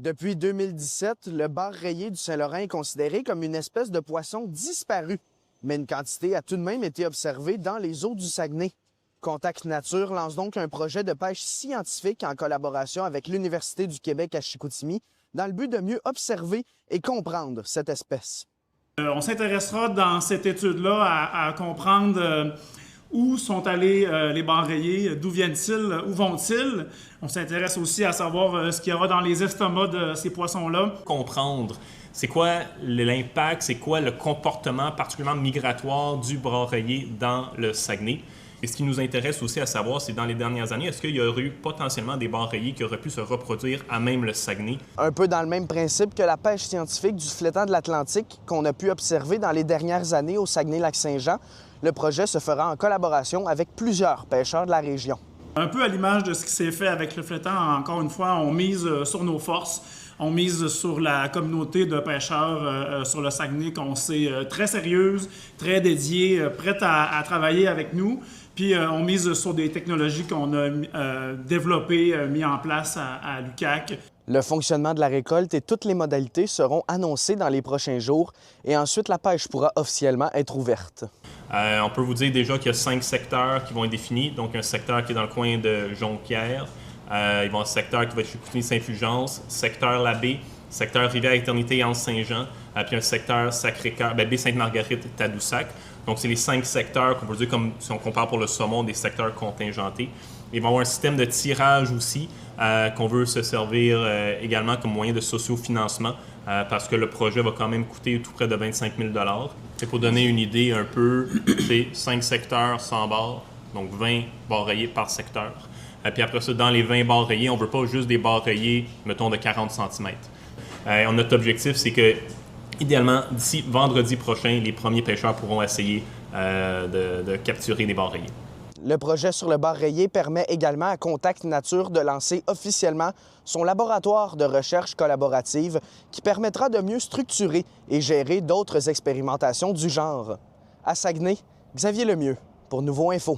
Depuis 2017, le bar rayé du Saint-Laurent est considéré comme une espèce de poisson disparu, mais une quantité a tout de même été observée dans les eaux du Saguenay. Contact Nature lance donc un projet de pêche scientifique en collaboration avec l'Université du Québec à Chicoutimi dans le but de mieux observer et comprendre cette espèce. On s'intéressera dans cette étude-là à comprendre où sont allés les bars rayés, d'où viennent-ils, où vont-ils. On s'intéresse aussi à savoir ce qu'il y aura dans les estomacs de ces poissons-là. Comprendre c'est quoi l'impact, c'est quoi le comportement particulièrement migratoire du bar rayé dans le Saguenay. Et ce qui nous intéresse aussi à savoir, c'est dans les dernières années, est-ce qu'il y aurait eu potentiellement des bars rayés qui auraient pu se reproduire à même le Saguenay? Un peu dans le même principe que la pêche scientifique du flétan de l'Atlantique qu'on a pu observer dans les dernières années au Saguenay-Lac-Saint-Jean, le projet se fera en collaboration avec plusieurs pêcheurs de la région. Un peu à l'image de ce qui s'est fait avec le flétan, encore une fois, on mise sur nos forces. On mise sur la communauté de pêcheurs sur le Saguenay qu'on sait très sérieuse, très dédiée, prête à travailler avec nous. Puis on mise sur des technologies qu'on a développées, mis en place à l'UQAC. Le fonctionnement de la récolte et toutes les modalités seront annoncées dans les prochains jours et ensuite la pêche pourra officiellement être ouverte. On peut vous dire déjà qu'il y a 5 secteurs qui vont être définis. Donc un secteur qui est dans le coin de Jonquière. Il va y avoir un secteur qui va être chez Chicoutimi-Saint-Fulgence, secteur Labbé, secteur Rivière-Éternité-Anse-Saint-Jean, puis un secteur Sacré-Cœur, Baie-Sainte-Marguerite-Tadoussac. Donc, c'est les 5 secteurs qu'on peut dire, comme si on compare pour le saumon, des secteurs contingentés. Il va y avoir un système de tirage aussi qu'on veut se servir également comme moyen de sociofinancement parce que le projet va quand même coûter tout près de 25 000 $. C'est pour donner une idée un peu, c'est 5 secteurs 100 bars, donc 20 bars rayés par secteur. Puis après ça, dans les 20 bars rayés, on ne veut pas juste des bars rayés, mettons, de 40 cm. Notre objectif, c'est que, idéalement, d'ici vendredi prochain, les premiers pêcheurs pourront essayer de capturer des bars rayés. Le projet sur le bar rayé permet également à Contact Nature de lancer officiellement son laboratoire de recherche collaborative qui permettra de mieux structurer et gérer d'autres expérimentations du genre. À Saguenay, Xavier Lemieux pour Nouveau Info.